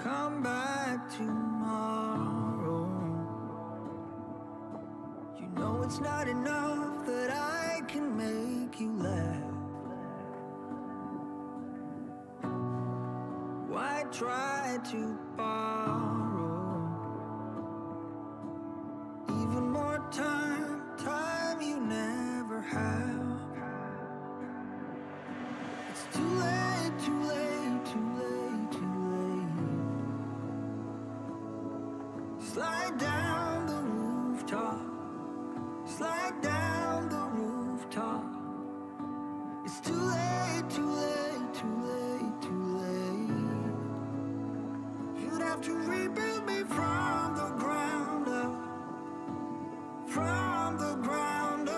come back tomorrow. You know it's not enough that I can make you laugh. Why try to borrow even more time you never have? It's too late, too late, too late, too late. Slide down the rooftop, slide down the rooftop. It's too late, too late, too late, too late. You'd have to rebuild me from the ground up, from the ground up.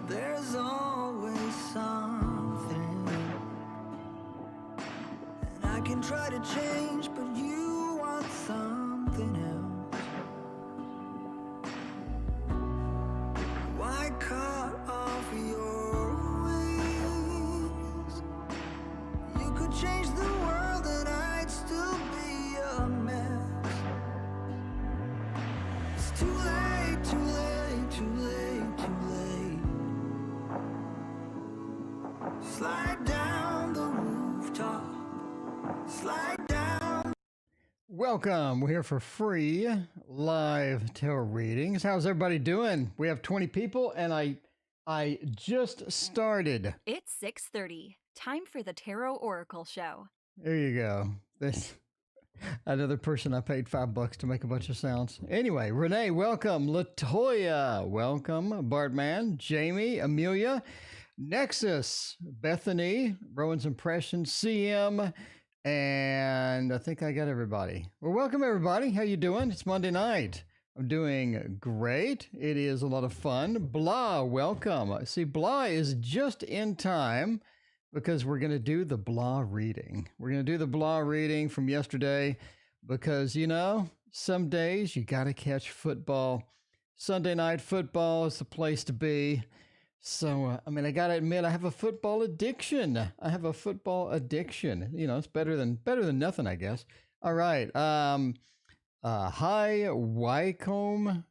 There's always something, and I can try to change, but you want something else. Why cut off your wings? You could change the world and I'd still be a mess. It's too late, too late, too late, too late. Slide down the rooftop, slide down. Welcome. We're here for free live tarot readings. How's everybody doing? We have 20 people and I just started. It's 6:30. Time for the Tarot Oracle Show. There you go. This another person I paid $5 to make a bunch of sounds. Anyway, Renee, welcome. Latoya, welcome. Bartman, Jamie, Amelia, Nexus, Bethany, Rowan's Impression, CM, and I think I got everybody. Well, welcome everybody. How you doing? It's Monday night. I'm doing great. It is a lot of fun. Blah, welcome. See, Blah is just in time because we're going to do the Blah reading. We're going to do the Blah reading from yesterday because, you know, some days you got to catch football. Sunday night football is the place to be. So, I mean, I got to admit, I have a football addiction. I have a football addiction. You know, it's better than nothing, I guess. All right. Hi, Wycombe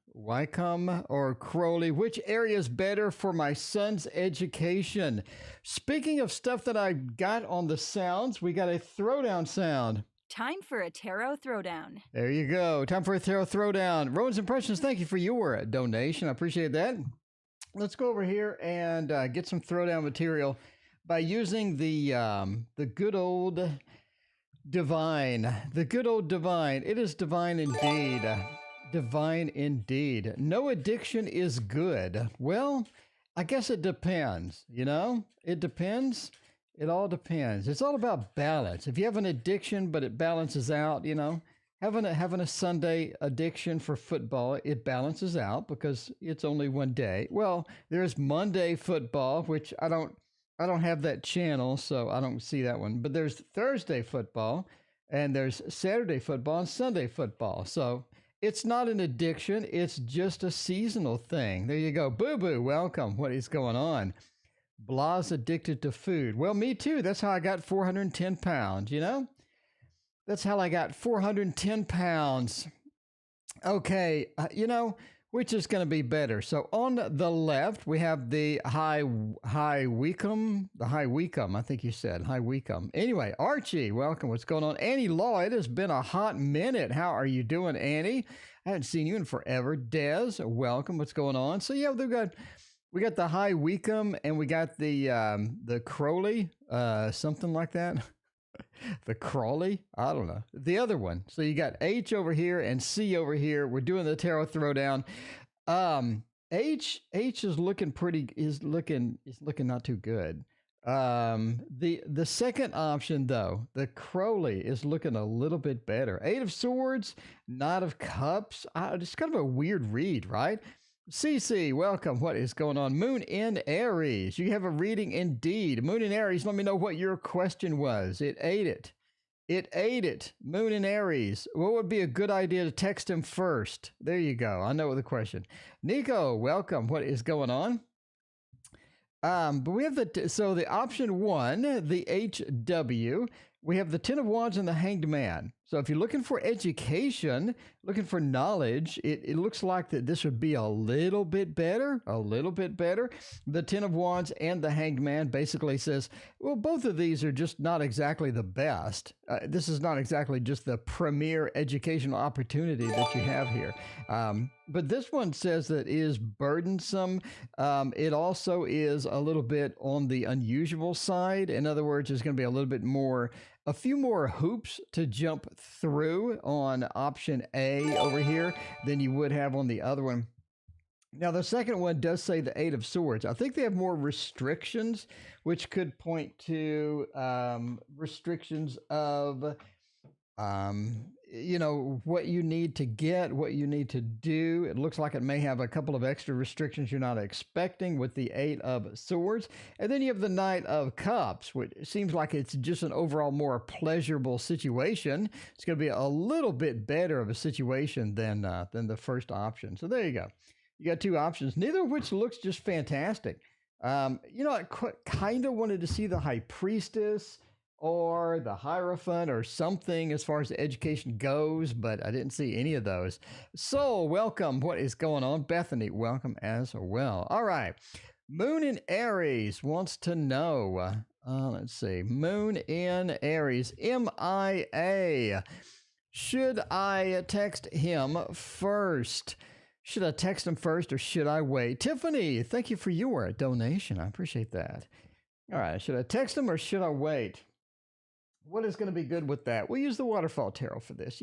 or Crowley. Which area is better for my son's education? Speaking of stuff that I got on the sounds, we got a throwdown sound. Time for a Tarot Throwdown. There you go. Time for a tarot throwdown. Rowan's Impressions, thank you for your donation. I appreciate that. Let's go over here and get some throwdown material by using the good old divine. The good old divine. It is divine indeed. Divine indeed. No addiction is good. Well, I guess it depends, you know? It depends. It all depends. It's all about balance. If you have an addiction, but it balances out, you know, having a Sunday addiction for football, it balances out because it's only one day. Well, there's Monday football, which I don't have that channel, so I don't see that one. But there's Thursday football, and there's Saturday football and Sunday football. So it's not an addiction. It's just a seasonal thing. There you go. Boo Boo, welcome. What is going on? Blah's addicted to food. Well, me too. That's how I got 410 pounds, you know? That's how I got 410 pounds. Okay, you know, which is going to be better? So on the left, we have the high Wycombe, I think you said, high Wycombe. Anyway, Archie, welcome. What's going on? Annie Law, it has been a hot minute. How are you doing, Annie? I haven't seen you in forever. Des, welcome. What's going on? So yeah, we got the high Wycombe and we got the Crowley, something like that. The Crawley? I don't know. The other one. So you got H over here and C over here. We're doing the tarot throwdown. H is looking not too good. The second option though, the Crowley is looking a little bit better. 8 of Swords, Knight of Cups. It's kind of a weird read, right? CC, welcome. What is going on? Moon in Aries. You have a reading indeed. Moon in Aries, let me know what your question was. It ate it. It ate it. Moon in Aries. What would be a good idea to text him first? There you go. I know the question. Nico, welcome. What is going on? But we have the option 1, the HW. We have the 10 of Wands and the Hanged Man. So if you're looking for education, looking for knowledge, it looks like that this would be a little bit better, The 10 of Wands and the Hanged Man basically says, well, both of these are just not exactly the best. This is not exactly just the premier educational opportunity that you have here. But this one says that it is burdensome. It also is a little bit on the unusual side. In other words, there's going to be a few more hoops to jump through on option A over here than you would have on the other one. Now, the second one does say the 8 of Swords. I think they have more restrictions, which could point to restrictions of what you need to get, what you need to do. It looks like it may have a couple of extra restrictions you're not expecting with the 8 of Swords. And then you have the Knight of Cups, which seems like it's just an overall more pleasurable situation. It's going to be a little bit better of a situation than the first option. So there you go. You got 2 options, neither of which looks just fantastic. I kind of wanted to see the High Priestess or the Hierophant or something as far as the education goes, but I didn't see any of those. So welcome. What is going on? Bethany, welcome as well. All right. Moon in Aries wants to know, let's see, Moon in Aries, MIA. Should I text him first? Should I text him first or should I wait? Tiffany, thank you for your donation. I appreciate that. All right. Should I text him or should I wait? What is going to be good with that? We'll use the Waterfall Tarot for this,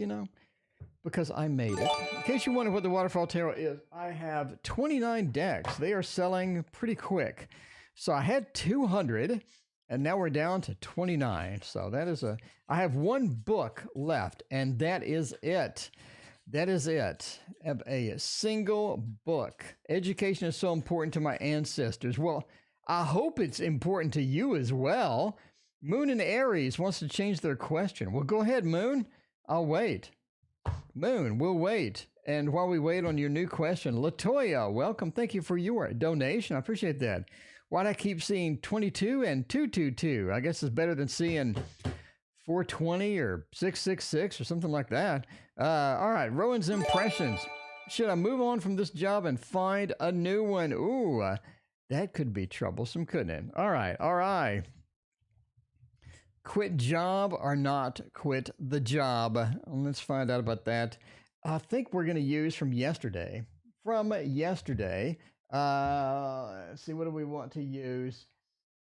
because I made it. In case you wonder what the Waterfall Tarot is, I have 29 decks. They are selling pretty quick. So I had 200, and now we're down to 29. So I have 1 book left, and that is it. That is it. I have a single book. Education is so important to my ancestors. Well, I hope it's important to you as well. Moon in Aries wants to change their question. Well, go ahead, Moon. I'll wait. Moon, we'll wait. And while we wait on your new question, Latoya, welcome. Thank you for your donation. I appreciate that. Why'd I keep seeing 22 and 222? I guess it's better than seeing 420 or 666 or something like that. All right, Rowan's impressions. Should I move on from this job and find a new one? Ooh, that could be troublesome, couldn't it? All right. Quit job or not quit the job? Let's find out about that. I think we're going to use from yesterday. Let's see, what do we want to use?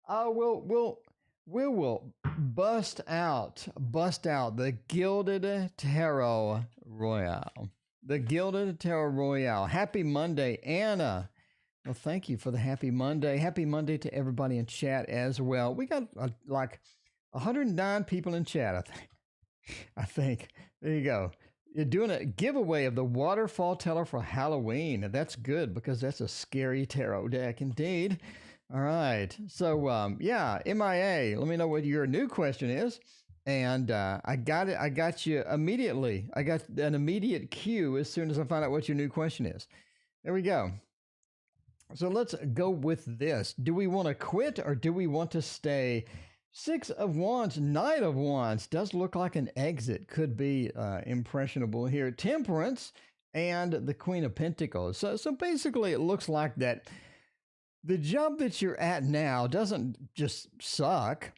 We will bust out the Gilded Tarot Royale. The Gilded Tarot Royale. Happy Monday, Anna. Well, thank you for the happy Monday. Happy Monday to everybody in chat as well. We got 109 people in chat, I think. There you go. You're doing a giveaway of the Waterfall Teller for Halloween. That's good because that's a scary tarot deck indeed. All right. So, MIA. Let me know what your new question is. And I got it. I got you immediately. I got an immediate cue as soon as I find out what your new question is. There we go. So let's go with this. Do we want to quit or do we want to stay? 6 of Wands, Knight of Wands does look like an exit. Could be impressionable here. Temperance and the Queen of Pentacles. So basically it looks like that the job that you're at now doesn't just suck.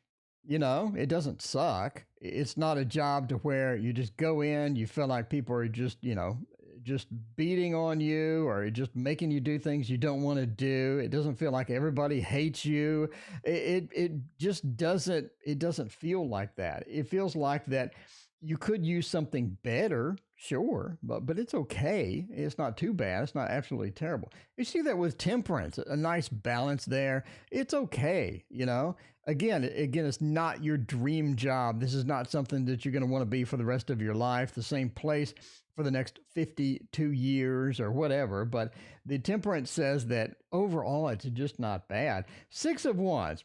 It doesn't suck. It's not a job to where you just go in, you feel like people are just beating on you or just making you do things you don't want to do. It doesn't feel like everybody hates you. It just doesn't feel like that. It feels like that you could use something better, sure, but it's okay. It's not too bad. It's not absolutely terrible. You see that with Temperance, a nice balance there. It's okay, Again, it's not your dream job. This is not something that you're going to want to be for the rest of your life, the same place for the next 52 years or whatever. But the Temperance says that overall, it's just not bad. 6 of Wands.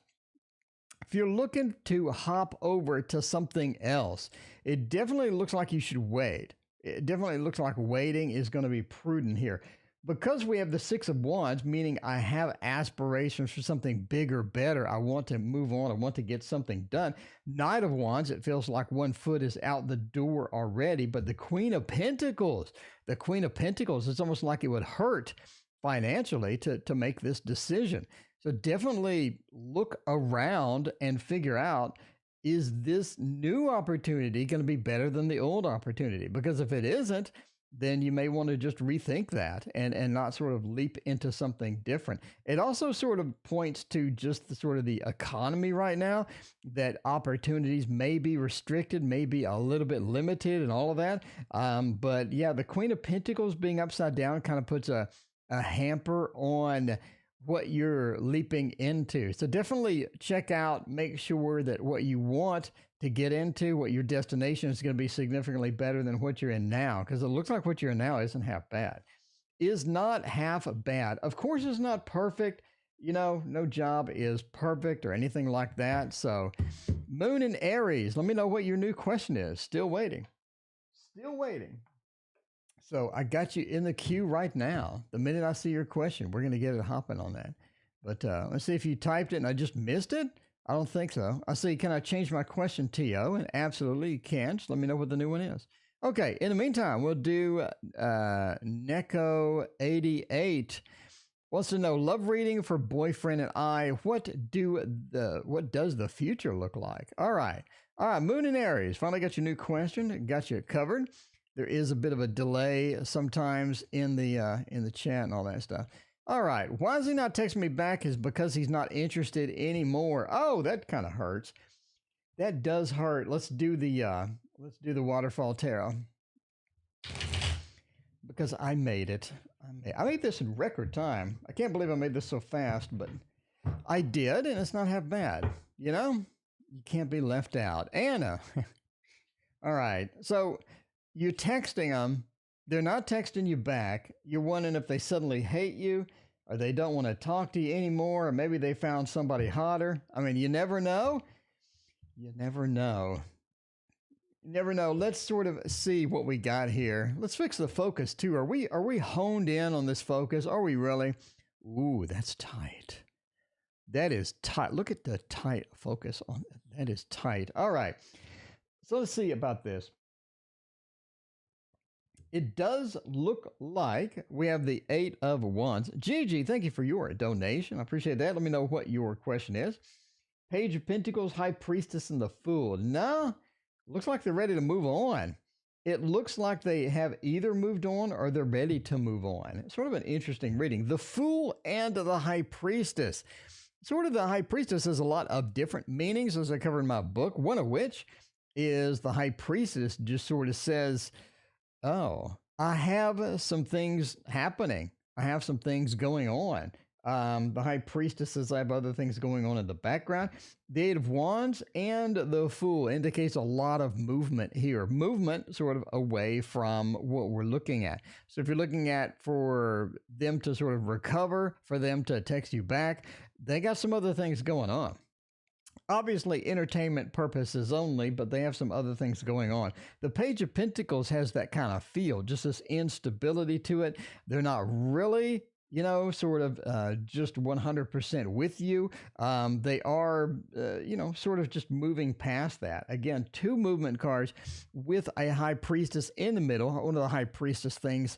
If you're looking to hop over to something else, it definitely looks like you should wait. It definitely looks like waiting is going to be prudent here. Because we have the Six of Wands, meaning I have aspirations for something bigger, better. I want to move on. I want to get something done. Knight of Wands, it feels like one foot is out the door already. But the Queen of Pentacles, it's almost like it would hurt financially to make this decision. So definitely look around and figure out, is this new opportunity going to be better than the old opportunity? Because if it isn't, then you may want to just rethink that and not sort of leap into something different. It also sort of points to just the sort of the economy right now, that opportunities may be restricted, may be a little bit limited and all of that. But yeah, the Queen of Pentacles being upside down kind of puts a hamper on what you're leaping into. So definitely check out, make sure that what you want to get into, what your destination is going to be significantly better than what you're in now, because it looks like what you're in now isn't half bad. Is not half bad. Of course, it's not perfect. You know, no job is perfect or anything like that. So Moon in Aries, let me know what your new question is. Still waiting. Still waiting. So I got you in the queue right now. The minute I see your question, we're going to get it hopping on that. But let's see if you typed it and I just missed it. I don't think so. I see, can I change my question, T.O.? And absolutely you can. Just let me know what the new one is. Okay, in the meantime, we'll do Neko88 wants to know, love reading for boyfriend and I. What does the future look like? All right, Moon in Aries. Finally got your new question. Got you covered. There is a bit of a delay sometimes in the chat and all that stuff. All right, why is he not texting me back? Is because he's not interested anymore. Oh, that kind of hurts. That does hurt. Let's do the waterfall tarot, because I made it. I made this in record time. I can't believe I made this so fast, but I did, and it's not half bad. You know, you can't be left out. Anna. All right, so you're texting them. They're not texting you back. You're wondering if they suddenly hate you or they don't want to talk to you anymore, or maybe they found somebody hotter. I mean, you never know. You never know. You never know. Let's sort of see what we got here. Let's fix the focus too. Are we honed in on this focus? Are we really? Ooh, that's tight. That is tight. Look at the tight focus on that. That is tight. All right. So let's see about this. It does look like we have the Eight of Wands. Gigi, thank you for your donation. I appreciate that. Let me know what your question is. Page of Pentacles, High Priestess, and the Fool. No, looks like they're ready to move on. It looks like they have either moved on or they're ready to move on. It's sort of an interesting reading. The Fool and the High Priestess. Sort of the High Priestess has a lot of different meanings, as I cover in my book, one of which is the High Priestess just sort of says, oh, I have some things happening. I have some things going on. The High Priestess says I have other things going on in the background. The Eight of Wands and the Fool indicates a lot of movement here. Movement sort of away from what we're looking at. So if you're looking at for them to sort of recover, for them to text you back, they got some other things going on. Obviously, entertainment purposes only, but they have some other things going on. The Page of Pentacles has that kind of feel, just this instability to it. They're not really, you know, sort of just 100% with you. They are, you know, sort of just moving past that. Again, two movement cards with a High Priestess in the middle. One of the High Priestess things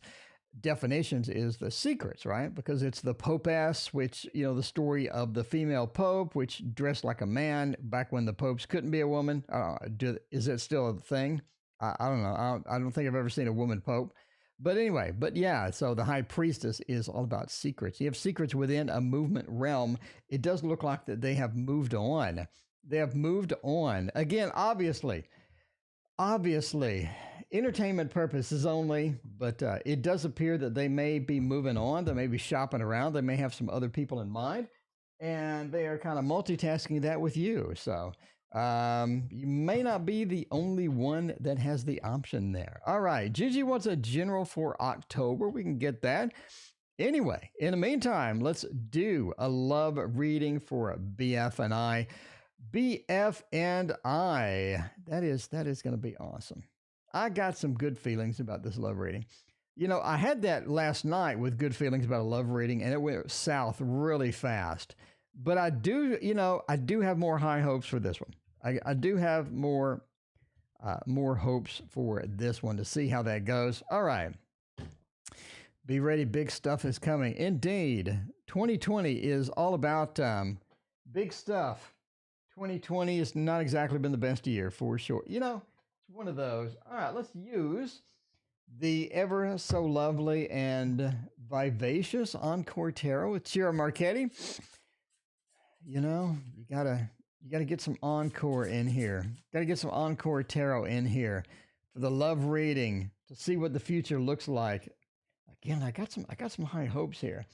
definitions is the secrets, right? Because it's the popess, which, you know, the story of the female pope, which dressed like a man back when the popes couldn't be a woman. Is it still a thing? I don't know. I don't think I've ever seen a woman pope. But anyway, but yeah, so the High Priestess is all about secrets. You have secrets within a movement realm. It does look like that they have moved on. They have moved on. Again, obviously, entertainment purposes only, but it does appear that they may be moving on. They may be shopping around. They may have some other people in mind, and they are kind of multitasking that with you. So you may not be the only one that has the option there. All right, Gigi wants a general for October. We can get that. Anyway, in the meantime, let's do a love reading for BF and I. BF and I. That is going to be awesome. I got some good feelings about this love reading. You know, I had that last night with good feelings about a love reading, and it went south really fast. But I do have more high hopes for this one. I do have more hopes for this one to see how that goes. All right. Be ready. Big stuff is coming. Indeed. 2020 is all about big stuff. 2020 has not exactly been the best year for sure. You know, it's one of those. All right, let's use the ever so lovely and vivacious Encore Tarot with Chiara Marchetti. You know, you gotta get some Encore in here. Gotta get some Encore Tarot in here for the love reading to see what the future looks like. Again, I got some high hopes here.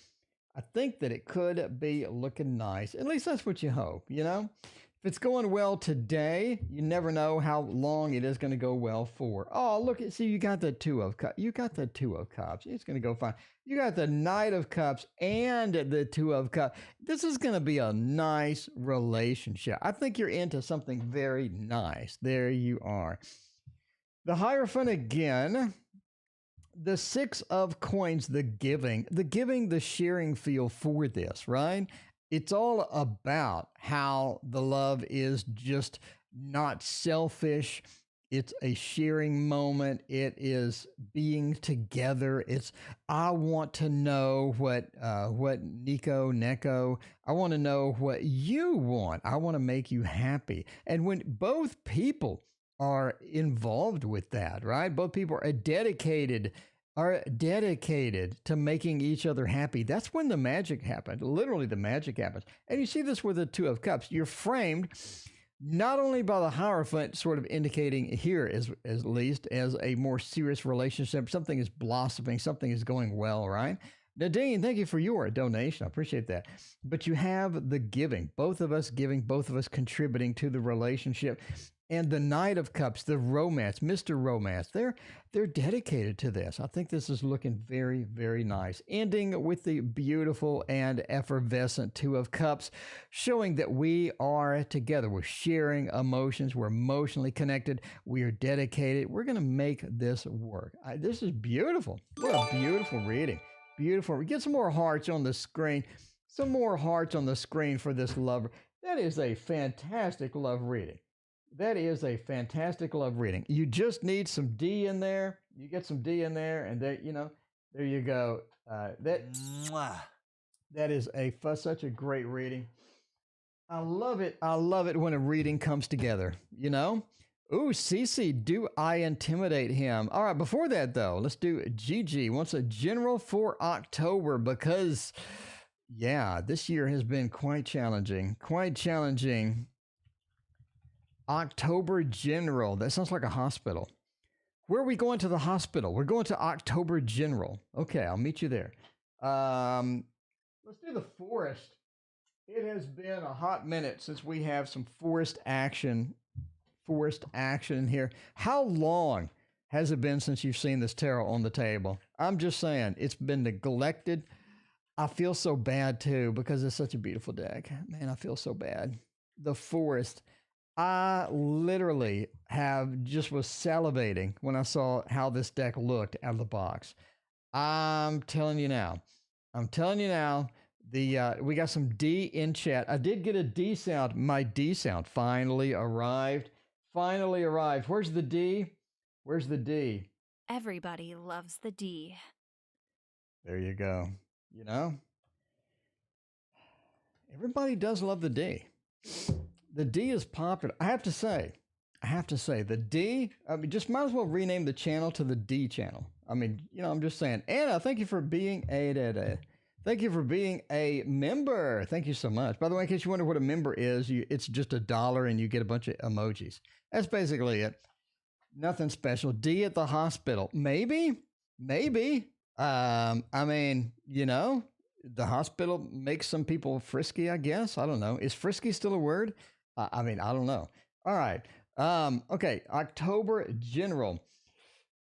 I think that it could be looking nice. At least that's what you hope, you know? If it's going well today, you never know how long it is going to go well for. Oh, look, see, you got the Two of Cups. You got the Two of Cups. It's going to go fine. You got the Knight of Cups and the Two of Cups. This is going to be a nice relationship. I think you're into something very nice. There you are. The Hierophant again. The Six of Coins, the giving, the sharing feel for this, right? It's all about how the love is just not selfish. It's a sharing moment. It is being together. It's I want to know what Neko. I want to know what you want. I want to make you happy. And when both people are involved with that, right? Both people are dedicated to making each other happy. That's when the magic happens. Literally, the magic happens. And you see this with the Two of Cups. You're framed not only by the Hierophant, sort of indicating here, as least, as a more serious relationship. Something is blossoming. Something is going well, right? Nadine, thank you for your donation. I appreciate that. But you have the giving. Both of us giving, both of us contributing to the relationship. And the Knight of Cups, the romance, Mr. Romance, they're dedicated to this. I think this is looking very, very nice. Ending with the beautiful and effervescent Two of Cups, showing that we are together. We're sharing emotions. We're emotionally connected. We are dedicated. We're going to make this work. This is beautiful. What a beautiful reading. Beautiful. Get some more hearts on the screen. Some more hearts on the screen for this love. That is a fantastic love reading. That is a fantastic love reading. You just need some D in there. You get some D in there, and there you go. That is such a great reading. I love it. I love it when a reading comes together. You know. Ooh, Cece, do I intimidate him? All right. Before that, though, let's do Gigi wants a general for October because, yeah, this year has been quite challenging. Quite challenging. October General. That sounds like a hospital. Where are we going to the hospital? We're going to October General. Okay, I'll meet you there. Let's do the forest. It has been a hot minute since we have some forest action here. How long has it been since you've seen this tarot on the table? I'm just saying, it's been neglected. I feel so bad too because it's such a beautiful deck. Man, I feel so bad. The forest. I literally was salivating when I saw how this deck looked out of the box. I'm telling you now. We got some D in chat. I did get a D sound. My D sound finally arrived. Where's the D? Where's the D? Everybody loves the D. There you go. You know, everybody does love the D. The D is popular. I have to say, the D, I mean, just might as well rename the channel to the D channel. I mean, I'm just saying. Anna, thank you for being a member. Thank you so much. By the way, in case you wonder what a member is, it's just $1 and you get a bunch of emojis. That's basically it. Nothing special. D at the hospital. Maybe. I mean, the hospital makes some people frisky, I guess. I don't know. Is frisky still a word? I mean, I don't know. All right. Okay. October General.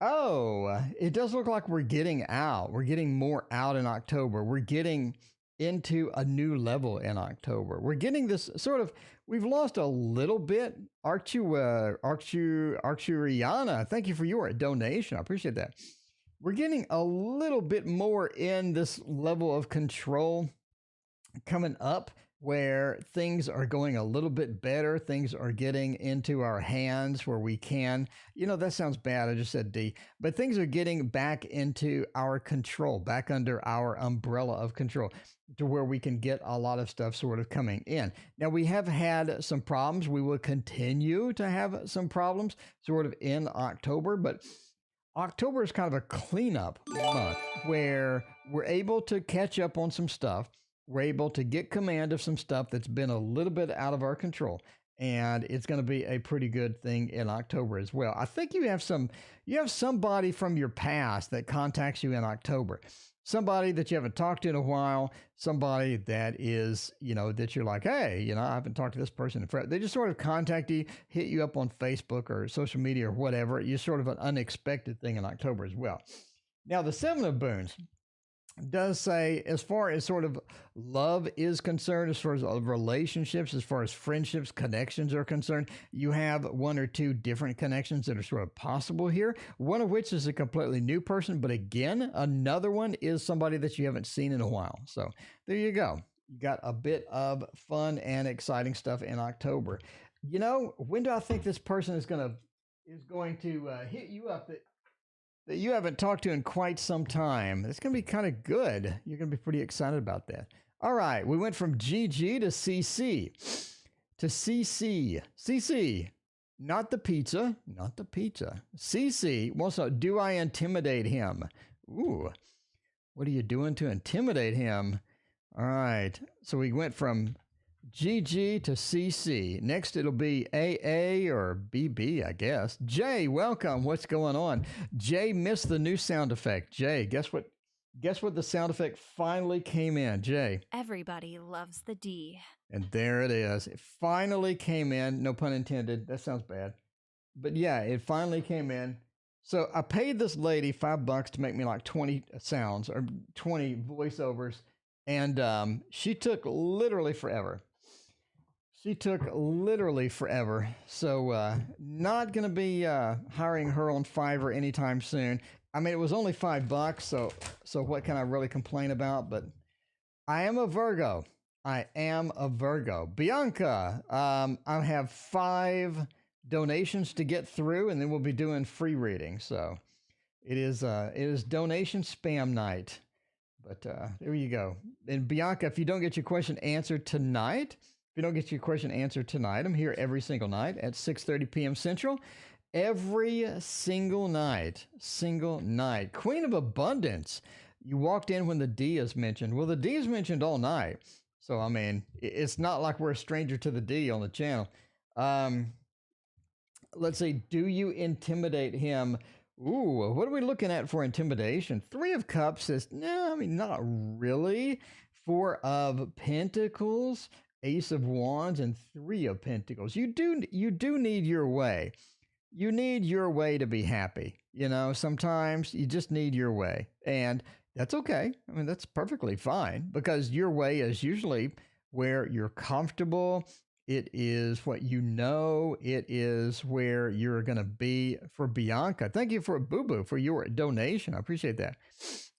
Oh, it does look like we're getting out. We're getting more out in October. We're getting into a new level in October. We're getting this sort of, we've lost a little bit. Arcturiana, thank you for your donation. I appreciate that. We're getting a little bit more in this level of control coming up, where things are going a little bit better. Things are getting into our hands where we can, that sounds bad. I just said D, but things are getting back into our control, back under our umbrella of control, to where we can get a lot of stuff sort of coming in. Now, we have had some problems. We will continue to have some problems sort of in October, but October is kind of a cleanup month where we're able to catch up on some stuff. We're able to get command of some stuff that's been a little bit out of our control, and it's going to be a pretty good thing in October as well. I think you have somebody from your past that contacts you in October. Somebody that you haven't talked to in a while, somebody that is, that you're like, hey, I haven't talked to this person in forever. They just sort of contact you, hit you up on Facebook or social media or whatever. You're sort of an unexpected thing in October as well. Now, the Seven of Boons does say, as far as sort of love is concerned, as far as relationships, as far as friendships, connections are concerned, you have one or two different connections that are sort of possible here, one of which is a completely new person, but again, another one is somebody that you haven't seen in a while. So there you go. You got a bit of fun and exciting stuff in October. When do I think this person is going to hit you up that you haven't talked to in quite some time? It's going to be kind of good. You're going to be pretty excited about that. All right. We went from GG to CC. To CC. CC. Not the pizza. Not the pizza. CC wants to, do I intimidate him? Ooh. What are you doing to intimidate him? All right. So we went from GG to CC. Next, it'll be AA or BB, I guess. Jay, welcome. What's going on? Jay missed the new sound effect. Jay, guess what? Guess what the sound effect finally came in, Jay? Everybody loves the D. And there it is. It finally came in. No pun intended. That sounds bad. But yeah, it finally came in. So I paid this lady $5 to make me like 20 sounds or 20 voiceovers. And she took literally forever. So not going to be hiring her on Fiverr anytime soon. I mean, it was only $5, so what can I really complain about? But I am a Virgo. Bianca, I have 5 donations to get through, and then we'll be doing free reading. So it is donation spam night. But there you go. And Bianca, if you don't get your question answered tonight, I'm here every single night at 6:30 p.m. Central. Every single night. Queen of Abundance. You walked in when the D is mentioned. Well, the D is mentioned all night. So, I mean, it's not like we're a stranger to the D on the channel. Let's see. Do you intimidate him? Ooh, what are we looking at for intimidation? 3 of Cups says, no, I mean, not really. 4 of Pentacles, Ace of Wands, and 3 of Pentacles. You do need your way. You need your way to be happy. Sometimes you just need your way. And that's okay. I mean, that's perfectly fine, because your way is usually where you're comfortable. It is what you know. It is where you're going to be. For Bianca, thank you for Boo Boo for your donation. I appreciate that.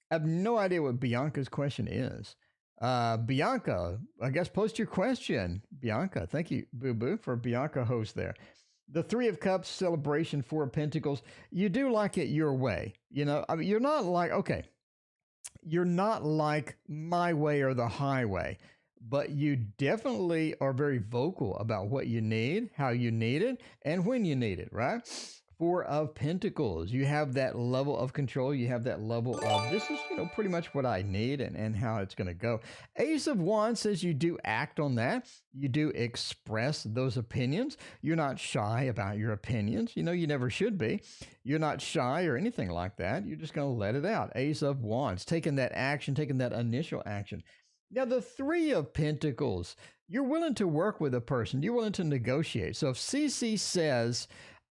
I have no idea what Bianca's question is. Bianca, I guess post your question. Bianca, thank you, Boo Boo, for Bianca host there. The 3 of Cups, celebration, 4 of Pentacles. You do like it your way. I mean, you're not like my way or the highway. But you definitely are very vocal about what you need, how you need it, and when you need it, right? 4 of Pentacles. You have that level of control. You have that level of, this is, pretty much what I need and how it's going to go. Ace of Wands says you do act on that. You do express those opinions. You're not shy about your opinions. You never should be. You're not shy or anything like that. You're just going to let it out. Ace of Wands, taking that action, taking that initial action. Now, the 3 of Pentacles, you're willing to work with a person. You're willing to negotiate. So if CC says,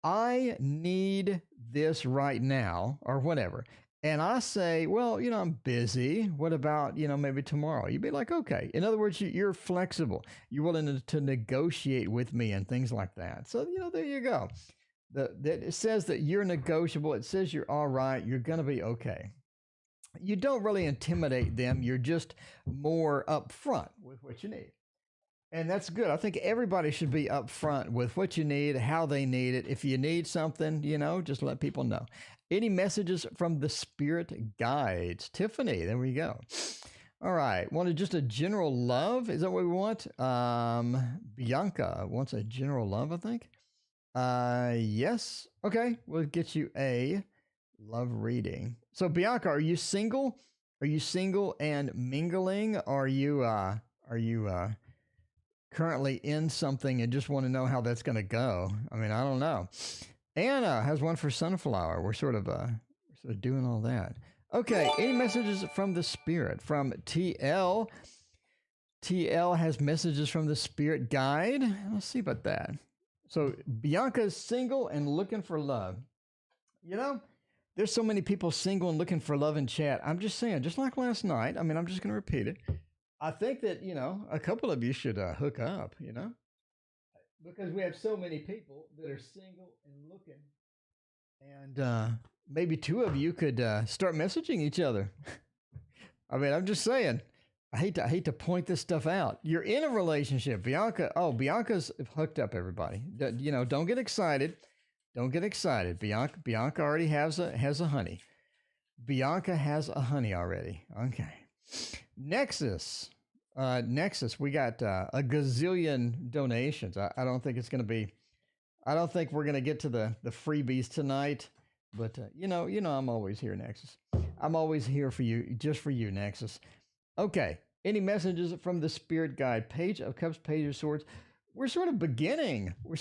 I need this right now, or whatever, and I say, well, I'm busy. What about, maybe tomorrow? You'd be like, okay. In other words, you're flexible. You're willing to negotiate with me and things like that. So, there you go. It says that you're negotiable. It says you're all right. You're going to be okay. You don't really intimidate them. You're just more upfront with what you need. And that's good. I think everybody should be upfront with what you need, how they need it. If you need something, just let people know. Any messages from the spirit guides? Tiffany, there we go. All right. Wanted just a general love? Is that what we want? Bianca wants a general love, I think. Yes. Okay. We'll get you a love reading. So Bianca, are you single? Are you single and mingling? Are you currently in something and just want to know how that's going to go? I mean, I don't know. Anna has one for sunflower. We're sort of doing all that. Okay. Any messages from the spirit? From TL. TL has messages from the spirit guide. Let's see about that. So Bianca is single and looking for love. There's so many people single and looking for love in chat. I'm just saying, just like last night. I mean, I'm just going to repeat it. I think that, a couple of you should hook up, because we have so many people that are single and looking. And maybe two of you could start messaging each other. I mean, I'm just saying. I hate to point this stuff out. You're in a relationship, Bianca. Oh, Bianca's hooked up. Everybody, don't get excited. Don't get excited. Bianca already has a honey. Bianca has a honey already. Okay. Nexus. We got a gazillion donations. I don't think it's going to be. I don't think we're going to get to the freebies tonight. But I'm always here, Nexus. I'm always here for you, just for you, Nexus. Okay. Any messages from the spirit guide? Page of Cups, Page of Swords. We're sort of beginning. We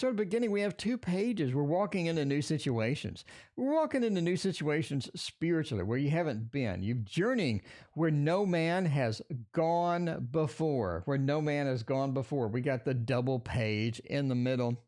have 2 pages. We're walking into new situations. We're walking into new situations spiritually where you haven't been. You're journeying where no man has gone before. We got the double page in the middle.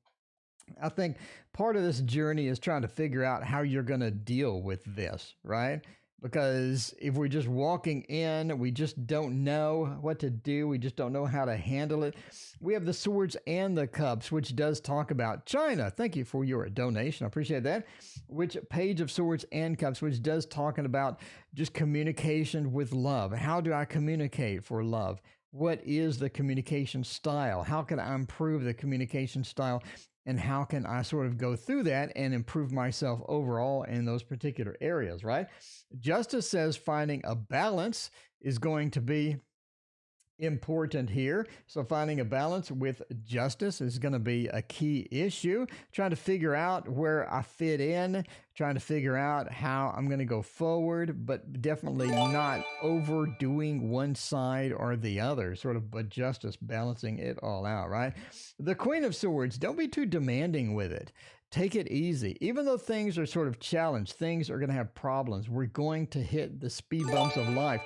I think part of this journey is trying to figure out how you're going to deal with this, right? Because if we're just walking in, we just don't know what to do. We just don't know how to handle it. We have the swords and the cups, which does talk about China. Thank you for your donation. I appreciate that. Which page of swords and cups, which does talking about just communication with love. How do I communicate for love? What is the communication style? How can I improve the communication style? And how can I sort of go through that and improve myself overall in those particular areas, right? Justice says finding a balance is going to be important here. So finding a balance with justice is going to be a key issue. Trying to figure out where I fit in, trying to figure out how I'm going to go forward, but definitely not overdoing one side or the other, sort of, but justice, balancing it all out, right? The Queen of Swords, don't be too demanding with it. Take it easy. Even though things are sort of challenged, things are going to have problems. We're going to hit the speed bumps of life.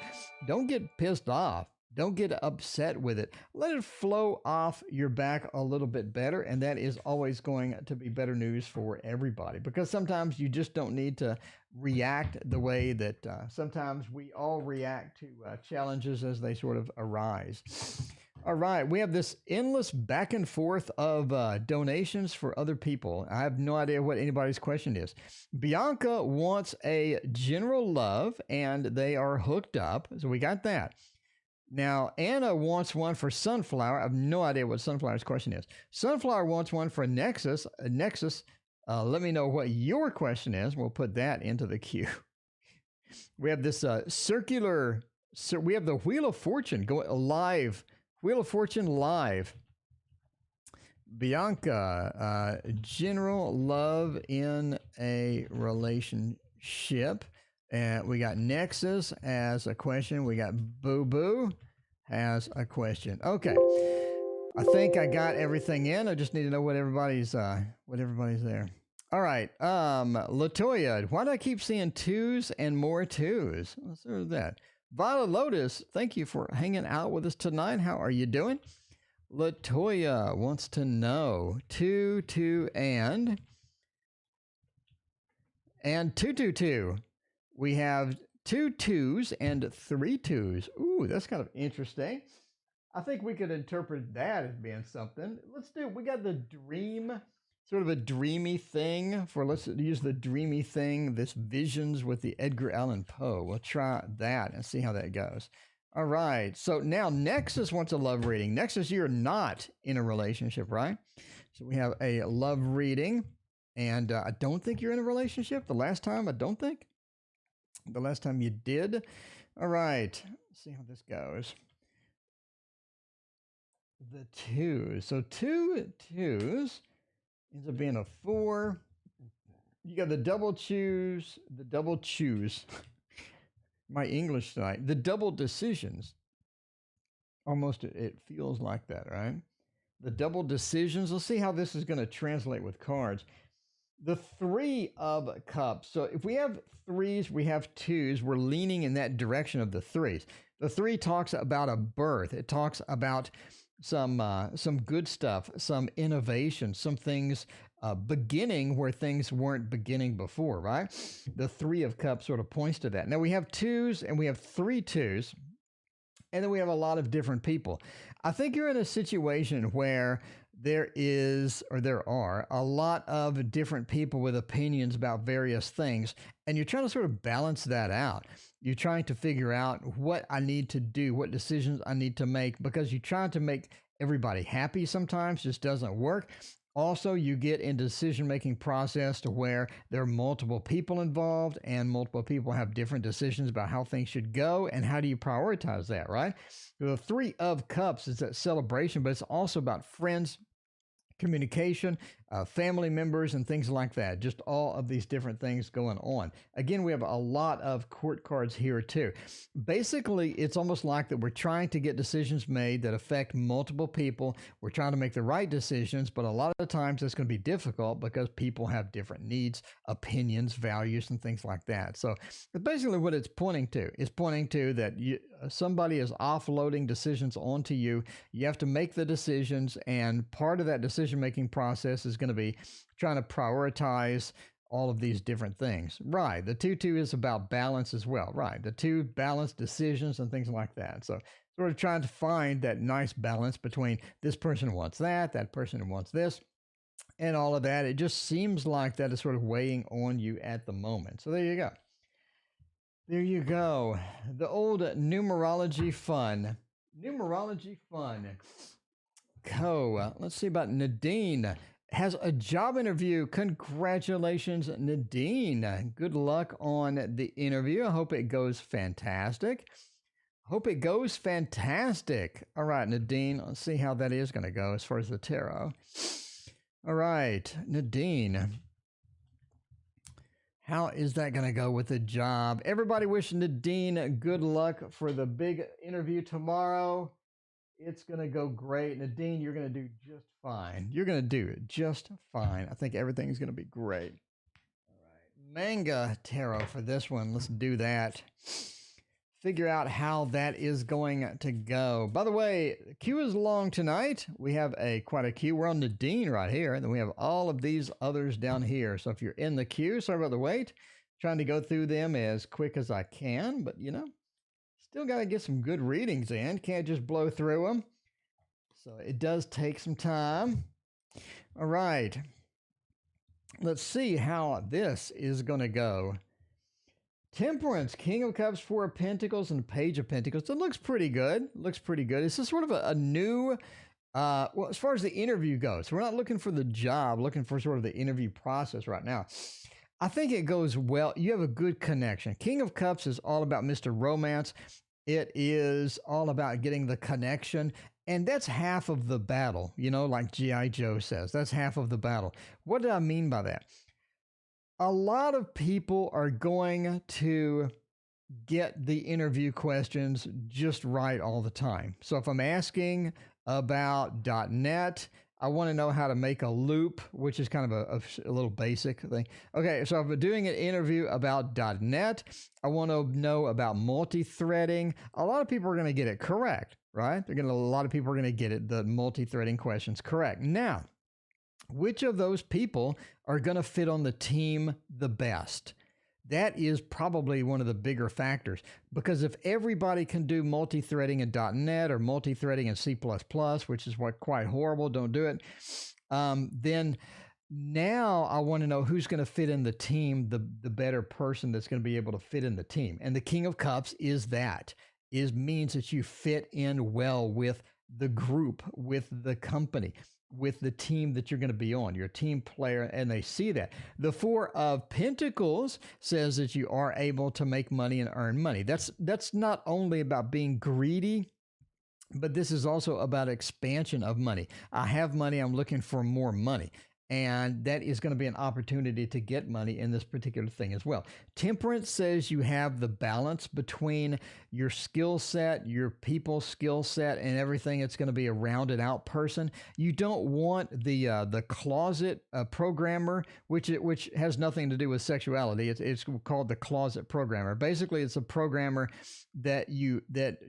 Don't get pissed off. Don't get upset with it. Let it flow off your back a little bit better, and that is always going to be better news for everybody, because sometimes you just don't need to react the way that sometimes we all react to challenges as they sort of arise. All right, we have this endless back and forth of donations for other people. I have no idea what anybody's question is. Bianca wants a general love, and they are hooked up, so we got that. Now, Anna wants one for Sunflower. I have no idea what Sunflower's question is. Sunflower wants one for Nexus. Nexus, let me know what your question is. We'll put that into the queue. We have this circular, so we have the Wheel of Fortune going live. Wheel of Fortune live. Bianca, general love in a relationship. And we got Nexus as a question. We got Boo Boo has a question. Okay. I think I got everything in. I just need to know what everybody's there. All right. Latoya, why do I keep seeing 2s and more 2s? Let's do that. Violet Lotus, thank you for hanging out with us tonight. How are you doing? Latoya wants to know 2, 2, and 2, 2, 2. We have 2 2s and 3 2s. Ooh, that's kind of interesting. I think we could interpret that as being something. Let's do, we got the dream, sort of a dreamy thing for, let's use the dreamy thing, this visions with the Edgar Allan Poe. We'll try that and see how that goes. All right. So now Nexus wants a love reading. Nexus, you're not in a relationship, right? So we have a love reading. And I don't think you're in a relationship. The last time, I don't think. The last time you did. All right. Let's see how this goes. The 2s. So 2 2s ends up being a 4. You got the double choose. The double choose. My English tonight. The double decisions. Almost it feels like that, right? The double decisions. Let's see how this is going to translate with cards. The 3 of cups. So if we have 3s, we have 2s. We're leaning in that direction of the 3s. The 3 talks about a birth. It talks about some good stuff, some innovation, some things beginning where things weren't beginning before, right? The 3 of cups sort of points to that. Now we have 2s and we have 3 2s. And then we have a lot of different people. I think you're in a situation where there are a lot of different people with opinions about various things, and you're trying to sort of balance that out. You're trying to figure out what I need to do, what decisions I need to make, because you're trying to make everybody happy sometimes just doesn't work. Also, you get in decision-making process to where there are multiple people involved and multiple people have different decisions about how things should go and how do you prioritize that, right? The 3 of cups is that celebration, but it's also about friends, communication, family members, and things like that. Just all of these different things going on. Again, we have a lot of court cards here too. Basically, it's almost like that we're trying to get decisions made that affect multiple people. We're trying to make the right decisions, but a lot of times it's going to be difficult because people have different needs, opinions, values, and things like that. So basically what it's pointing to is pointing to that somebody is offloading decisions onto you. You have to make the decisions, and part of that decision-making process is going to be trying to prioritize all of these different things. Right. The 2-2 is about balance as well. Right. The 2 balance decisions and things like that. So sort of trying to find that nice balance between this person wants that person wants this, and all of that. It just seems like that is sort of weighing on you at the moment. So there you go. There you go. The old numerology fun. Numerology fun. Let's see about Nadine. Has a job interview. Congratulations, Nadine. Good luck on the interview. I hope it goes fantastic. All right, Nadine. Let's see how that is going to go as far as the tarot. All right, Nadine. How is that going to go with the job? Everybody wish Nadine good luck for the big interview tomorrow. It's going to go great. Nadine, you're going to do just fine. You're going to do just fine. I think everything's going to be great. All right. Manga tarot for this one. Let's do that. Figure out how that is going to go. By the way, the queue is long tonight. We have quite a queue. We're on Nadine right here. And then we have all of these others down here. So if you're in the queue, sorry about the wait. Trying to go through them as quick as I can. But, still got to get some good readings in. Can't just blow through them. So it does take some time. All right. Let's see how this is going to go. Temperance, King of Cups, 4 of Pentacles, and Page of Pentacles. It looks pretty good. It's just sort of a new, well, as far as the interview goes, we're not looking for the job, looking for sort of the interview process right now. I think it goes well. You have a good connection. King of Cups is all about Mr. Romance. It is all about getting the connection. And that's half of the battle, like G.I. Joe says. That's half of the battle. What do I mean by that? A lot of people are going to get the interview questions just right all the time. So if I'm asking about .NET, I want to know how to make a loop, which is kind of a little basic thing. Okay, so if I'm doing an interview about .NET, I want to know about multi-threading. A lot of people are going to get it correct, right? A lot of people are going to get the multi-threading questions correct. Now, which of those people are going to fit on the team the best? That is probably one of the bigger factors, because if everybody can do multi-threading in .NET or multi-threading in C++, which is quite horrible, don't do it, then now I want to know who's going to fit in the team, the better person that's going to be able to fit in the team. And the King of Cups means that you fit in well with the group, with the company, with the team that you're going to be on, your team player, and they see that. The Four of Pentacles says that you are able to make money and earn money. That's not only about being greedy, but this is also about expansion of money. I have money, I'm looking for more money. And that is going to be an opportunity to get money in this particular thing as well. Temperance says you have the balance between your skill set, your people skill set, and everything. It's going to be a rounded out person. You don't want the closet programmer, which has nothing to do with sexuality. It's called the closet programmer. Basically, it's a programmer that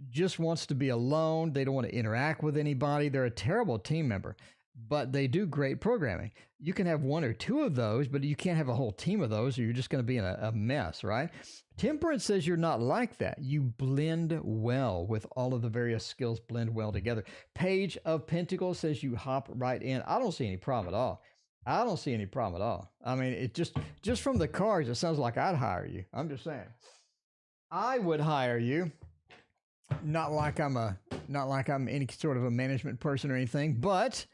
just wants to be alone. They don't want to interact with anybody. They're a terrible team member, but they do great programming. You can have one or two of those, but you can't have a whole team of those, or you're just going to be in a mess, right? Temperance says you're not like that. You blend well with all of the various skills, blend well together. Page of Pentacles says you hop right in. I don't see any problem at all. I don't see any problem at all. I mean, it just from the cards, it sounds like I'd hire you. I'm just saying. I would hire you. Not like I'm any sort of a management person or anything, but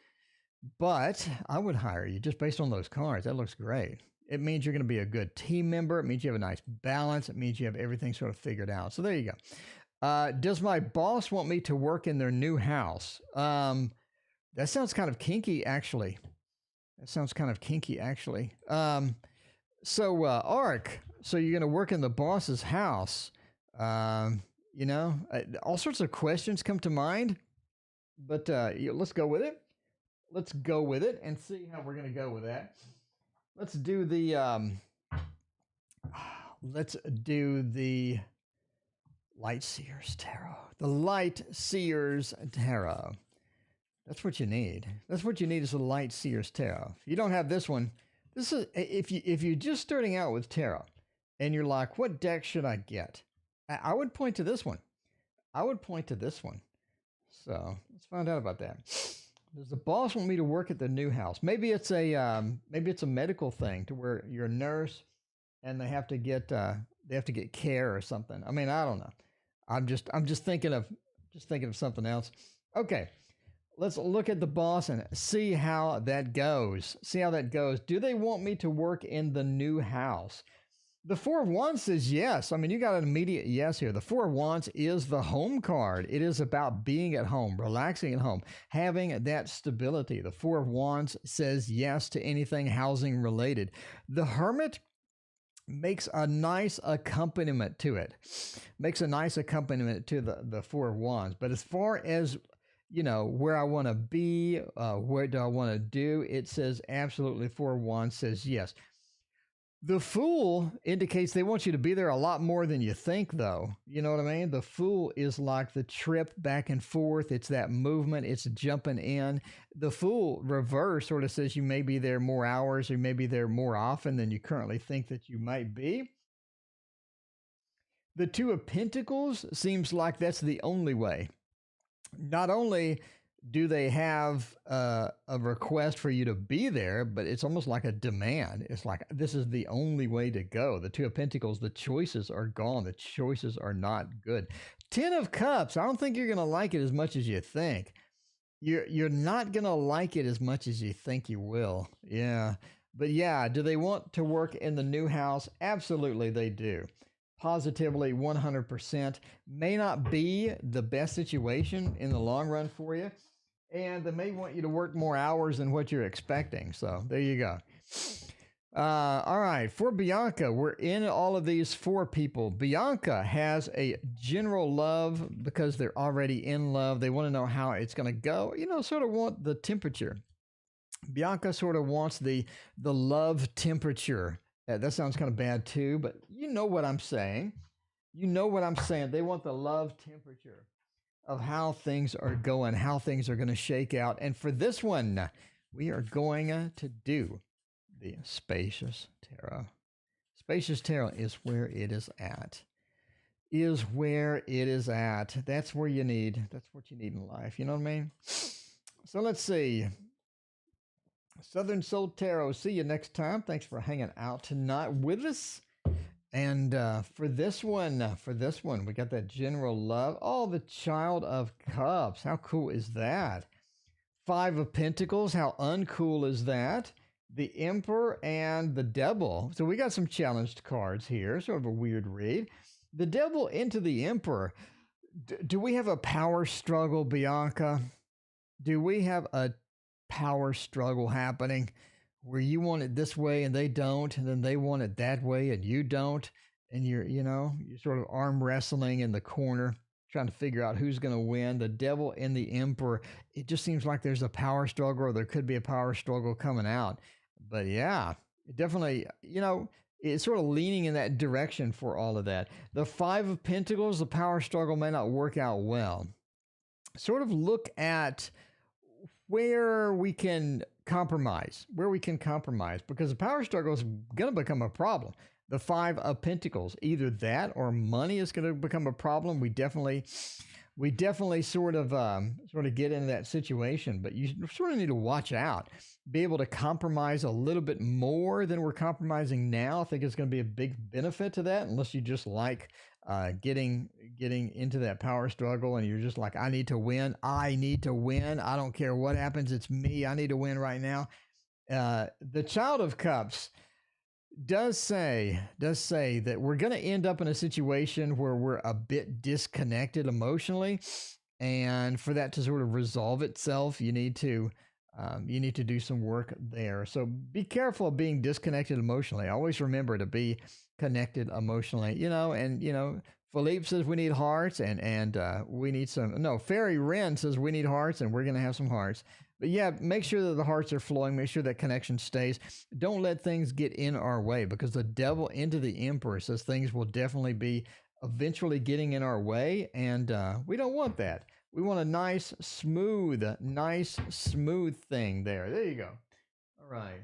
I would hire you just based on those cards. That looks great. It means you're going to be a good team member. It means you have a nice balance. It means you have everything sort of figured out. So there you go. Does my boss want me to work in their new house? That sounds kind of kinky, actually. So Ark, so you're going to work in the boss's house. All sorts of questions come to mind, but let's go with it. Let's go with it and see how we're going to go with that. Let's do the Light Seers Tarot. The Light Seers Tarot. That's what you need. That's what you need, is the Light Seers Tarot. If you don't have this one, this is if you're just starting out with tarot and you're like, what deck should I get? I would point to this one. So let's find out about that. Does the boss want me to work at the new house? Maybe it's a medical thing, to where you're a nurse and they have to get care or something. I mean, I don't know. I'm just thinking of something else. Okay. Let's look at the boss and see how that goes. Do they want me to work in the new house? The Four of Wands says yes. I mean, you got an immediate yes here. The Four of Wands is the home card. It is about being at home, relaxing at home, having that stability. The Four of Wands says yes to anything housing related. The Hermit makes a nice accompaniment to it. The Four of Wands. But as far as, where I want to be, what do I want to do, it says absolutely. Four of Wands says yes. The Fool indicates they want you to be there a lot more than you think, though. You know what I mean? The Fool is like the trip back and forth. It's that movement. It's jumping in. The Fool reverse sort of says you may be there more hours, or maybe there more often than you currently think that you might be. The Two of Pentacles seems like that's the only way. Not only do they have a request for you to be there, but it's almost like a demand. It's like, this is the only way to go. The Two of Pentacles, the choices are gone. The choices are not good. Ten of Cups, I don't think you're going to like it as much as you think. You're not going to like it as much as you think you will. Yeah. But yeah, do they want to work in the new house? Absolutely, they do. Positively, 100%. May not be the best situation in the long run for you. And they may want you to work more hours than what you're expecting. So there you go. All right. For Bianca, we're in all of these four people. Bianca has a general love because they're already in love. They want to know how it's going to go. Sort of want the temperature. Bianca sort of wants the love temperature. That sounds kind of bad too, but you know what I'm saying. They want the love temperature of how things are going, how things are going to shake out. And for this one, we are going to do the Spacious Tarot. Spacious tarot is where it is at. Is where it is at. That's where you need. That's what you need in life. You know what I mean? So let's see. Southern Soul Tarot. See you next time. Thanks for hanging out tonight with us. And for this one, we got that general love. Oh, the Child of Cups. How cool is that? Five of Pentacles. How uncool is that? The Emperor and the Devil. So we got some challenged cards here. Sort of a weird read. The Devil into the Emperor. Do we have a power struggle, Bianca? Do we have a power struggle happening where you want it this way and they don't, and then they want it that way and you don't, and you're sort of arm wrestling in the corner trying to figure out who's going to win? The Devil and the Emperor. It just seems like there's a power struggle, or there could be a power struggle coming out. But yeah, it definitely, it's sort of leaning in that direction for all of that. The Five of Pentacles, the power struggle may not work out well. Sort of look at where we can compromise, because the power struggle is going to become a problem. The Five of Pentacles, either that or money is going to become a problem. We definitely sort of get into that situation, but you sort of need to watch out, be able to compromise a little bit more than we're compromising now. I think it's going to be a big benefit to that, unless you just like getting into that power struggle and you're just like, I need to win. I don't care what happens. It's me. I need to win right now. The Child of Cups does say that we're going to end up in a situation where we're a bit disconnected emotionally, and for that to sort of resolve itself, you need to do some work there. So be careful of being disconnected emotionally. Always remember to be connected emotionally, Philippe says we need hearts, and we need some. No, Fairy Wren says we need hearts, and we're going to have some hearts. But yeah, make sure that the hearts are flowing. Make sure that connection stays. Don't let things get in our way, because the Devil into the Emperor says things will definitely be eventually getting in our way, and we don't want that. We want a nice, smooth thing there. There you go. All right.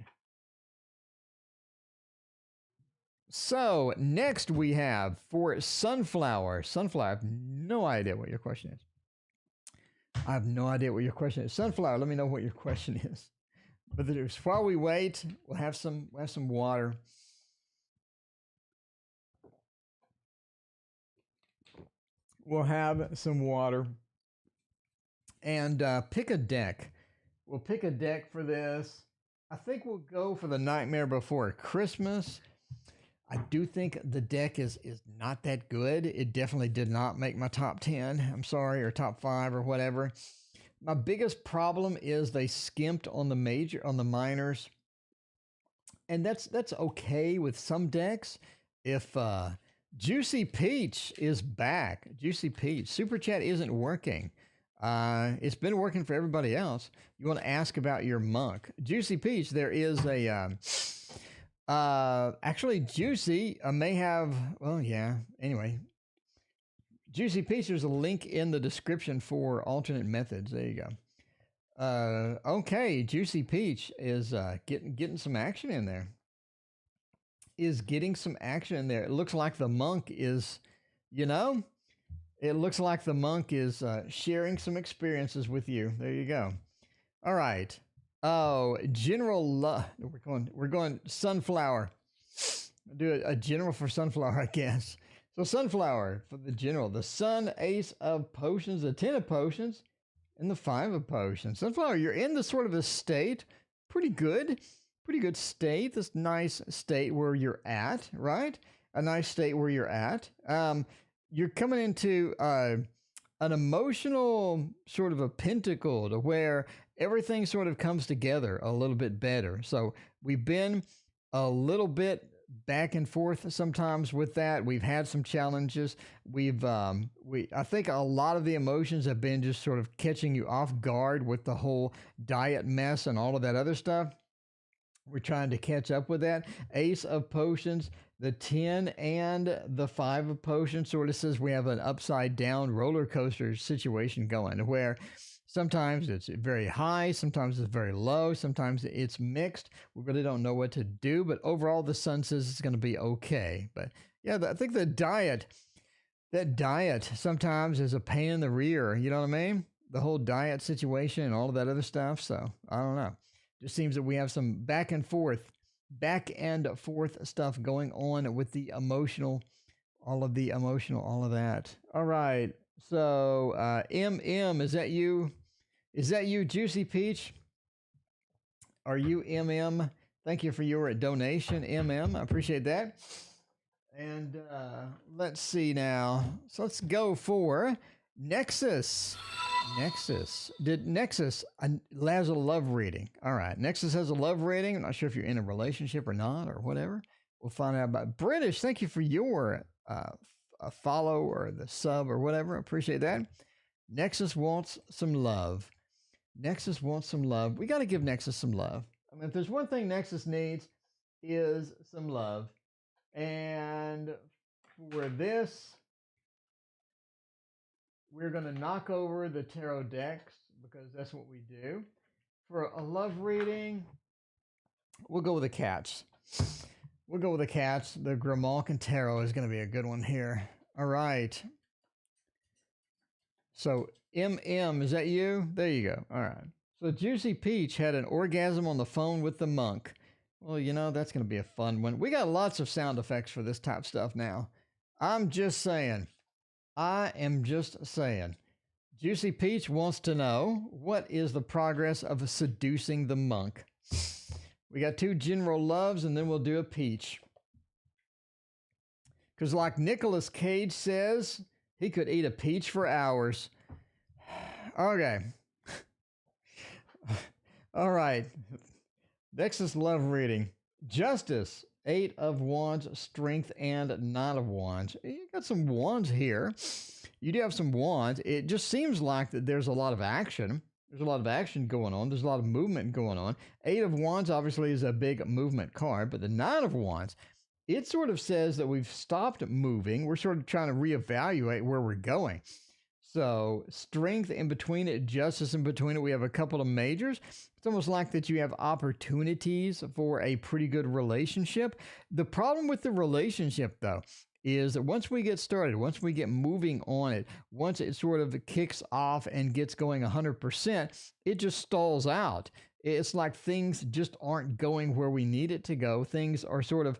So next we have for Sunflower. Sunflower, I have no idea what your question is. Sunflower, let me know what your question is. But while we wait, we'll have some water. We'll have some water. And pick a deck. We'll pick a deck for this. I think we'll go for the Nightmare Before Christmas. I do think the deck is not that good. It definitely did not make my top 10. I'm sorry, or top 5 or whatever. My biggest problem is they skimped on the minors. And that's okay with some decks. If Juicy Peach is back. Juicy Peach. Super Chat isn't working. It's been working for everybody else. You want to ask about your monk. Juicy Peach, there is a... actually, Juicy may have, well, yeah, anyway. Juicy Peach, there's a link in the description for alternate methods. There you go. Okay, Juicy Peach is getting some action in there. It looks like the monk is, sharing some experiences with you. There you go. All right. Oh, General we're going Sunflower. I'll do a general for Sunflower, I guess. So Sunflower for the general. The Sun, Ace of Potions, the 10 of Potions, and the 5 of Potions. Sunflower, you're in the sort of a state, pretty good state. This nice state where you're at, right? A nice state where you're at. You're coming into an emotional sort of a pentacle to where everything sort of comes together a little bit better. So we've been a little bit back and forth sometimes with that. We've had some challenges. I think a lot of the emotions have been just sort of catching you off guard with the whole diet mess and all of that other stuff. We're trying to catch up with that. Ace of Potions, the 10 and the 5 of Potions sort of says we have an upside down roller coaster situation going, where Sometimes it's very high, sometimes it's very low, sometimes it's mixed. We really don't know what to do, but overall the sun says it's going to be okay. But yeah, I think that diet sometimes is a pain in the rear. You know what I mean? The whole diet situation and all of that other stuff. So I don't know. Just seems that we have some back and forth stuff going on with the emotional, all of that. All right. So MM, is that you? Is that you, Juicy Peach? Are you MM? Thank you for your donation, MM. I appreciate that. And let's see now. So let's go for Nexus. Did Nexus has a love reading? All right. Nexus has a love reading. I'm not sure if you're in a relationship or not or whatever. We'll find out about British. Thank you for your follow or the sub or whatever. I appreciate that. Nexus wants some love. Nexus wants some love. We got to give Nexus some love. I mean, if there's one thing Nexus needs is some love. And for this, we're going to knock over the tarot decks because that's what we do. For a love reading, we'll go with the cats. The Grimalkin Tarot is going to be a good one here. All right. So, MM, is that you? There you go. All right. So, Juicy Peach had an orgasm on the phone with the monk. Well, you know, that's going to be a fun one. We got lots of sound effects for this type of stuff now. I'm just saying. I am just saying. Juicy Peach wants to know, what is the progress of seducing the monk? We got 2 general loves, and then we'll do a peach. Because like Nicolas Cage says, he could eat a peach for hours. Okay. All right. Nexus love reading. Justice, 8 of Wands, Strength, and 9 of Wands. You got some wands here. You do have some wands. It just seems like that there's a lot of action. There's a lot of action going on. There's a lot of movement going on. 8 of Wands obviously is a big movement card, but the 9 of Wands, it sort of says that we've stopped moving. We're sort of trying to reevaluate where we're going. So strength in between it, justice in between it. We have a couple of majors. It's almost like that you have opportunities for a pretty good relationship. The problem with the relationship, though, is that once we get started, once we get moving on it, once it sort of kicks off and gets going 100%, it just stalls out. It's like things just aren't going where we need it to go. Things are sort of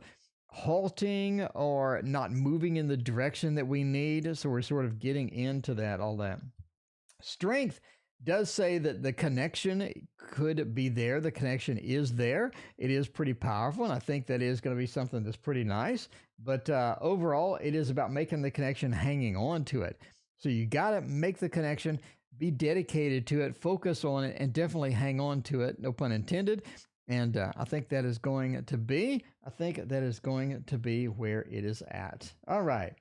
halting or not moving in the direction that we need. So we're sort of getting into that, all that. Strength does say that the connection could be there. The connection is there. It is pretty powerful. And I think that is going to be something that's pretty nice. But overall, it is about making the connection, hanging on to it. So you got to make the connection, be dedicated to it, focus on it, and definitely hang on to it. No pun intended. And I think that is going to be, where it is at. All right.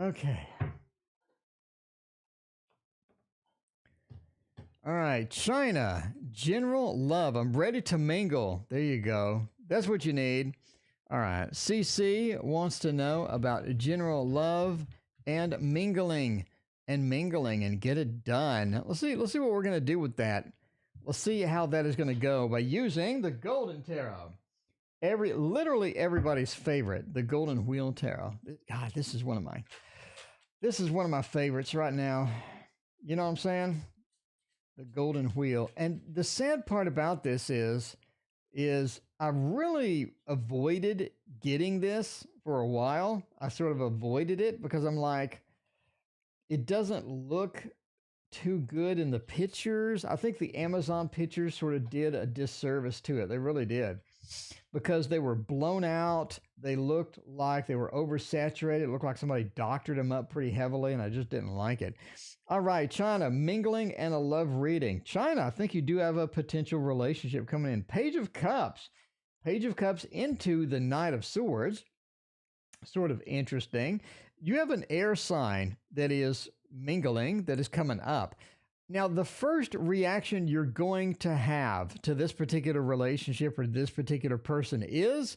Okay. All right. China, general love. I'm ready to mingle. There you go. That's what you need. All right. CC wants to know about general love and mingling and get it done. Let's see what we're going to do with that. Let's see how that is going to go by using the Golden Tarot. Literally everybody's favorite, the Golden Wheel Tarot. God, this is one of my favorites right now. You know what I'm saying? The Golden Wheel. And the sad part about this is I really avoided getting this for a while. I sort of avoided it because I'm like, it doesn't look too good in the pictures. I think the Amazon pictures sort of did a disservice to it. They really did, because they were blown out. They looked like they were oversaturated. It looked like somebody doctored them up pretty heavily, and I just didn't like it. All right, China, mingling and a love reading. China, I think you do have a potential relationship coming in. Page of Cups into the Knight of Swords. Sort of interesting. You have an air sign that is mingling, that is coming up. Now, the first reaction you're going to have to this particular relationship or this particular person is,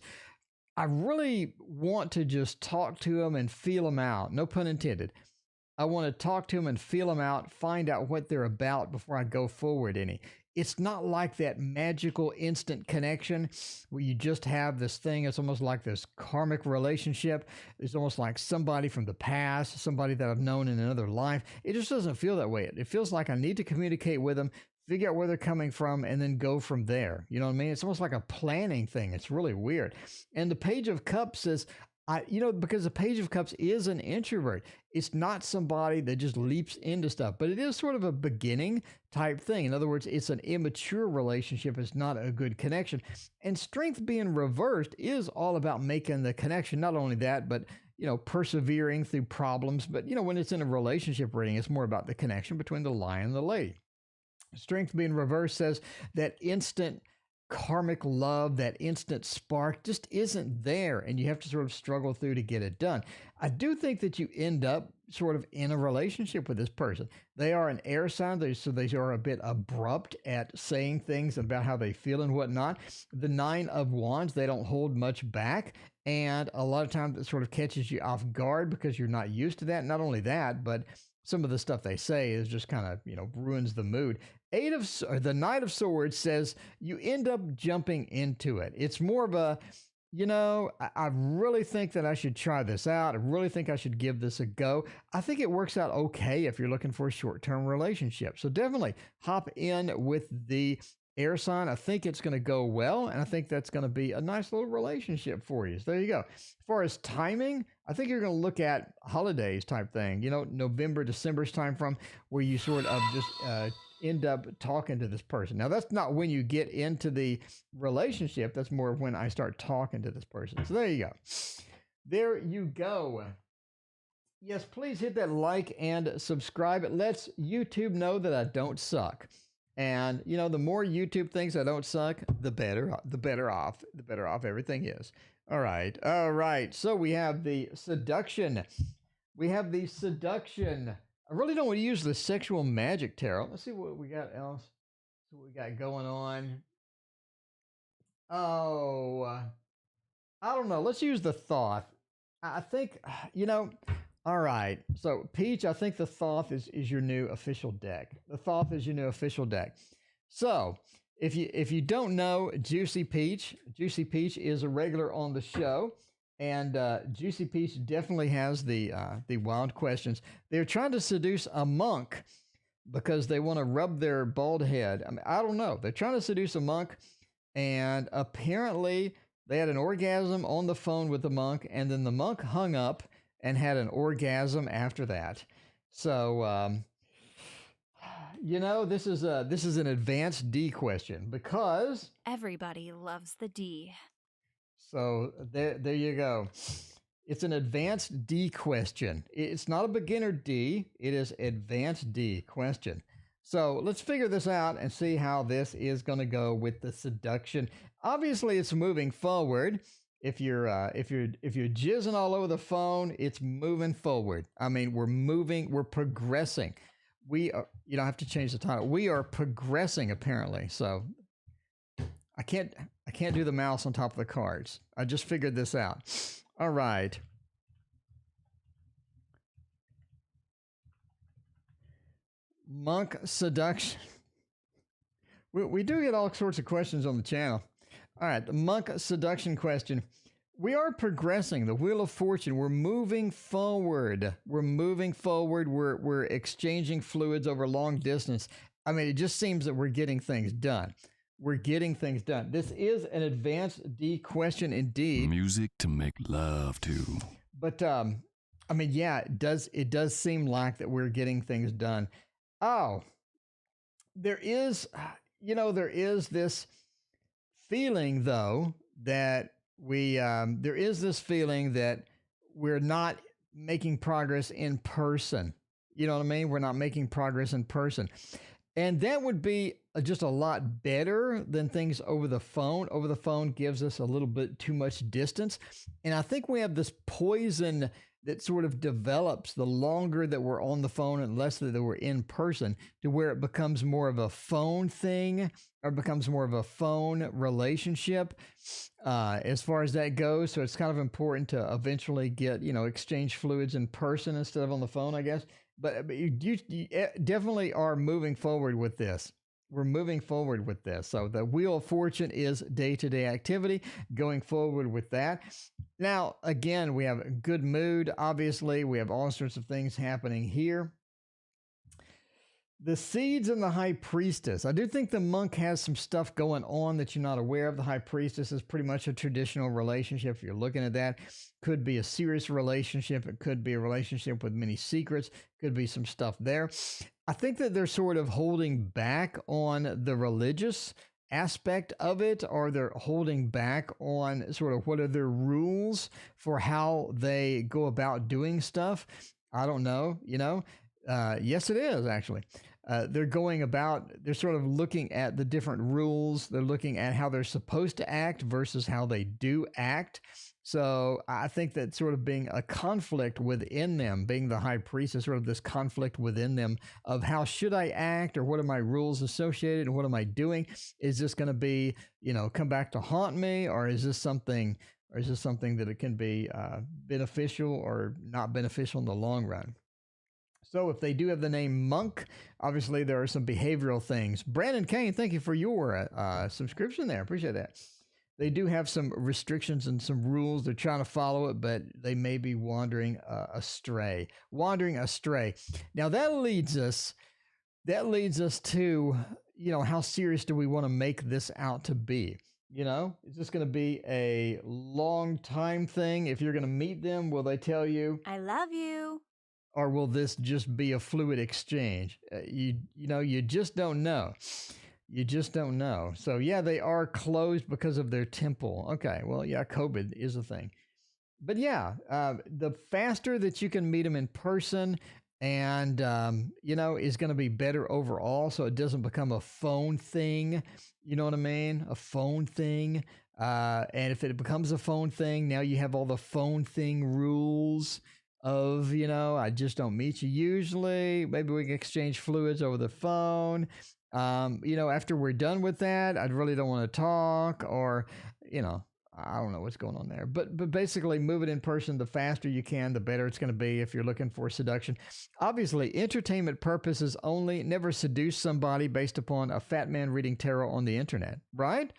I really want to just talk to them and feel them out. No pun intended. I want to talk to them and feel them out, find out what they're about before I go forward any. It's not like that magical instant connection where you just have this thing. It's almost like this karmic relationship. It's almost like somebody from the past, somebody that I've known in another life. It just doesn't feel that way. It feels like I need to communicate with them, figure out where they're coming from, and then go from there. You know what I mean? It's almost like a planning thing. It's really weird. And the Page of Cups says, because the Page of Cups is an introvert. It's not somebody that just leaps into stuff, but it is sort of a beginning type thing. In other words, it's an immature relationship. It's not a good connection. And Strength being reversed is all about making the connection. Not only that, but persevering through problems. But when it's in a relationship reading, it's more about the connection between the lion and the lady. Strength being reversed says that instant karmic love, that instant spark just isn't there, and you have to sort of struggle through to get it done. I do think that you end up sort of in a relationship with this person. They are an air sign, so they are a bit abrupt at saying things about how they feel and whatnot. The 9 of Wands, they don't hold much back, and a lot of times it sort of catches you off guard because you're not used to that. Not only that, but some of the stuff they say is just kind of, ruins the mood. The Knight of Swords says you end up jumping into it. It's more of a, I really think that I should try this out. I really think I should give this a go. I think it works out okay if you're looking for a short-term relationship. So definitely hop in with the air sign. I think it's going to go well, and I think that's going to be a nice little relationship for you. So there you go. As far as timing, I think you're going to look at holidays type thing, November, December's time from where you sort of just end up talking to this person. Now, that's not when you get into the relationship. That's more when I start talking to this person. So there you go. There you go. Yes, please hit that like and subscribe. It lets YouTube know that I don't suck. And, the more YouTube thinks I don't suck, the better off everything is. All right. So we have the seduction. I really don't want to use the sexual magic tarot. Let's see what we got else. See what we got going on. Oh, I don't know. Let's use the Thoth. I think, all right. So, Peach, I think the Thoth is your new official deck. The Thoth is your new official deck. So, if you don't know Juicy Peach is a regular on the show. And Juicy Peach definitely has the wild questions. They're trying to seduce a monk because they want to rub their bald head. I mean, I don't know. They're trying to seduce a monk, and apparently they had an orgasm on the phone with the monk, and then the monk hung up and had an orgasm after that. So, this is an advanced D question because Everybody loves the D. So there you go. It's an advanced D question. It's not a beginner D. It is advanced D question. So let's figure this out and see how this is going to go with the seduction. Obviously, it's moving forward. If you're jizzing all over the phone, it's moving forward. I mean, we're progressing. We are, I have to change the title. We are progressing apparently. So I can't do the mouse on top of the cards. I just figured this out. All right. Monk seduction. We do get all sorts of questions on the channel. All right, the monk seduction question. We are progressing. The Wheel of Fortune. We're moving forward. We're exchanging fluids over long distance. I mean, it just seems that we're getting things done. This is an advanced D question indeed. Music to make love to. But it does seem like that we're getting things done. Oh, there is this feeling though that we're not making progress in person. You know what I mean? We're not making progress in person. And that would be just a lot better than things over the phone. Over the phone gives us a little bit too much distance. And I think we have this poison that sort of develops the longer that we're on the phone and less that we're in person, to where it becomes more of a phone thing or becomes more of a phone relationship as far as that goes. So it's kind of important to eventually get, exchange fluids in person instead of on the phone, I guess. But you definitely are moving forward with this. We're moving forward with this. So the Wheel of Fortune is day-to-day activity, going forward with that. Now, again, we have a good mood. Obviously, we have all sorts of things happening here. The Seeds and the High Priestess. I do think the Monk has some stuff going on that you're not aware of. The High Priestess is pretty much a traditional relationship. If you're looking at that, could be a serious relationship. It could be a relationship with many secrets. Could be some stuff there. I think that they're sort of holding back on the religious aspect of it, or they're holding back on sort of what are their rules for how they go about doing stuff. I don't know, yes, it is actually. They're sort of looking at the different rules. They're looking at how they're supposed to act versus how they do act. So I think that sort of being a conflict within them, being the high priest, is sort of this conflict within them of how should I act, or what are my rules associated, and what am I doing? Is this going to be, come back to haunt me, or is this something that it can be beneficial or not beneficial in the long run? So if they do have the name Monk, obviously there are some behavioral things. Brandon Kane, thank you for your subscription there. Appreciate that. They do have some restrictions and some rules. They're trying to follow it, but they may be wandering astray. Now that leads us to, how serious do we want to make this out to be? Is this going to be a long time thing? If you're going to meet them, will they tell you, I love you? Or will this just be a fluid exchange? You just don't know. You just don't know. So yeah, they are closed because of their temple. Okay, well, yeah, COVID is a thing. But yeah, the faster that you can meet them in person and, is going to be better overall. So it doesn't become a phone thing. You know what I mean? A phone thing. And if it becomes a phone thing, now you have all the phone thing rules of, I just don't meet you usually. Maybe we can exchange fluids over the phone. After we're done with that, I really don't want to talk, or, I don't know what's going on there. But basically, move it in person. The faster you can, the better it's going to be if you're looking for seduction. Obviously, entertainment purposes only. Never seduce somebody based upon a fat man reading tarot on the internet. Right?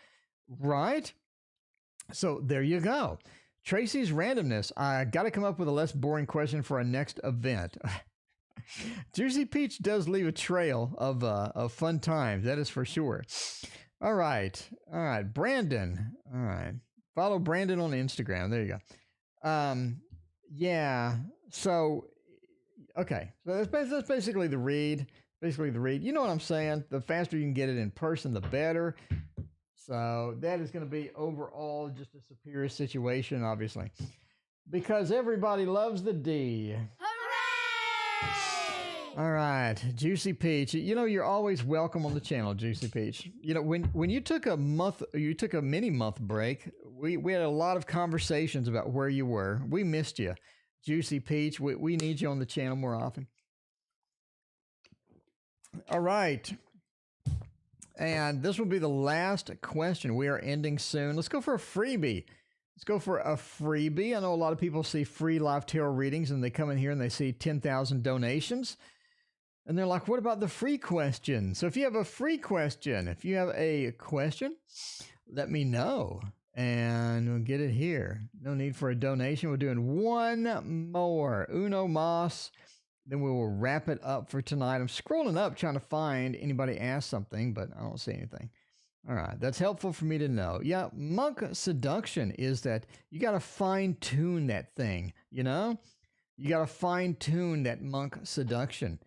So there you go. Tracy's randomness. I got to come up with a less boring question for our next event. Juicy Peach does leave a trail of fun times. That is for sure. All right. Brandon. All right. Follow Brandon on Instagram. There you go. Yeah. So, okay. So that's basically the read. You know what I'm saying? The faster you can get it in person, the better. So that is going to be overall just a superior situation, obviously, because everybody loves the D. Hooray! All right, Juicy Peach. You're always welcome on the channel, Juicy Peach. When you took a mini month break, we had a lot of conversations about where you were. We missed you, Juicy Peach. We need you on the channel more often. All right. And this will be the last question. We are ending soon. Let's go for a freebie. I know a lot of people see free live tarot readings and they come in here and they see 10,000 donations. And they're like, what about the free question? So if you have a question, let me know and we'll get it here. No need for a donation. We're doing one more. Uno mas. Then we will wrap it up for tonight. I'm scrolling up trying to find anybody ask something, but I don't see anything. All right. That's helpful for me to know. Yeah. Monk seduction is that you got to fine tune that thing, You got to fine tune that monk seduction.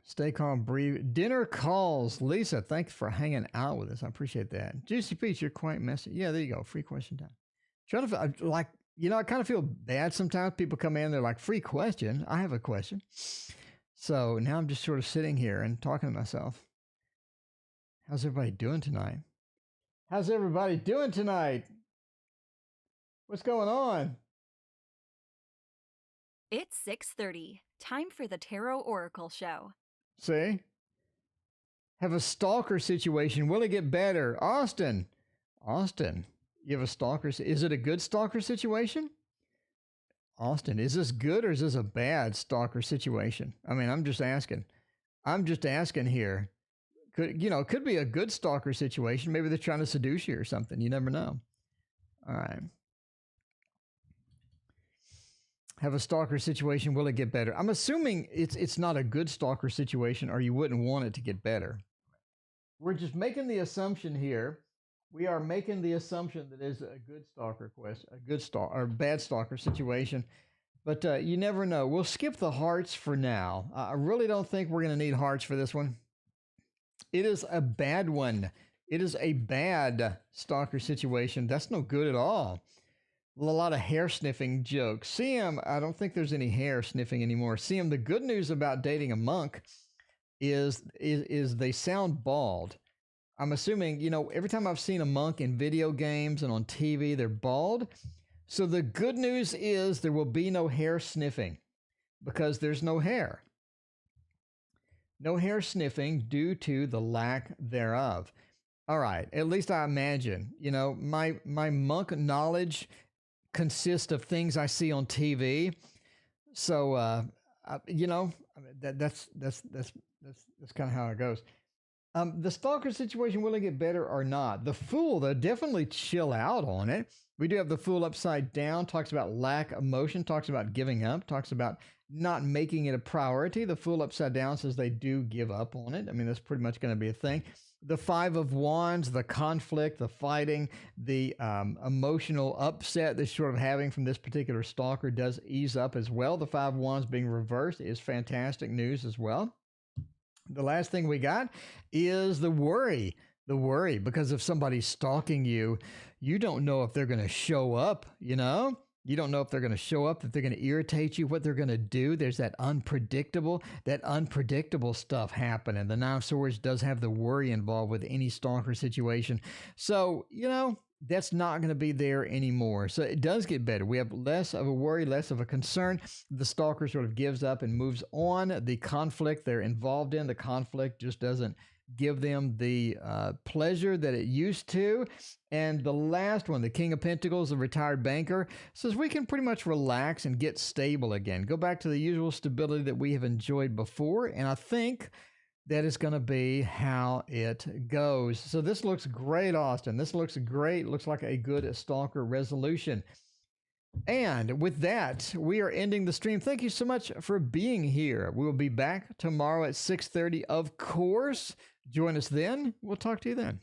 Stay calm, breathe. Dinner calls. Lisa, thanks for hanging out with us. I appreciate that. Juicy Peach, you're quite messy. Yeah, there you go. Free question time. Trying to, I kind of feel bad sometimes. People come in, they're like, free question. I have a question. So now I'm just sort of sitting here and talking to myself. How's everybody doing tonight? What's going on? It's 6:30. Time for the Tarot Oracle Show. See? Have a stalker situation. Will it get better? Austin, you have a stalker. Is it a good stalker situation? Austin, is this good or is this a bad stalker situation? I mean, I'm just asking. Here. Could be a good stalker situation. Maybe they're trying to seduce you or something. You never know. All right. Have a stalker situation. Will it get better? I'm assuming it's not a good stalker situation, or you wouldn't want it to get better. We're just making the assumption here. We are making the assumption that it's a good stalker or bad stalker situation. But you never know. We'll skip the hearts for now. I really don't think we're going to need hearts for this one. It is a bad one. It is a bad stalker situation. That's no good at all. A lot of hair sniffing jokes. Sam, I don't think there's any hair sniffing anymore. Sam, the good news about dating a monk is they sound bald. I'm assuming, every time I've seen a monk in video games and on TV, they're bald. So the good news is there will be no hair sniffing because there's no hair. No hair sniffing due to the lack thereof. All right, at least I imagine. My monk knowledge consists of things I see on TV. So, that's kind of how it goes. The stalker situation, will it get better or not? The Fool, they'll definitely chill out on it. We do have the Fool upside down, talks about lack of emotion, talks about giving up, talks about not making it a priority. The Fool upside down says they do give up on it. I mean, that's pretty much going to be a thing. The Five of Wands, the conflict, the fighting, the emotional upset they're sort of having from this particular stalker does ease up as well. The Five of Wands being reversed is fantastic news as well. The last thing we got is the worry. The worry, because if somebody's stalking you, you don't know if they're going to show up, You don't know if they're going to show up, if they're going to irritate you, what they're going to do. There's that unpredictable stuff happening. The Nine of Swords does have the worry involved with any stalker situation. So, that's not going to be there anymore. So it does get better. We have less of a worry, less of a concern. The stalker sort of gives up and moves on. The conflict they're involved in, the conflict just doesn't give them the pleasure that it used to. And the last one, the King of Pentacles, the retired banker, says we can pretty much relax and get stable again. Go back to the usual stability that we have enjoyed before. And I think that is going to be how it goes. So this looks great, Austin. This looks great. Looks like a good stalker resolution. And with that, we are ending the stream. Thank you so much for being here. We will be back tomorrow at 6:30, of course. Join us then. We'll talk to you then.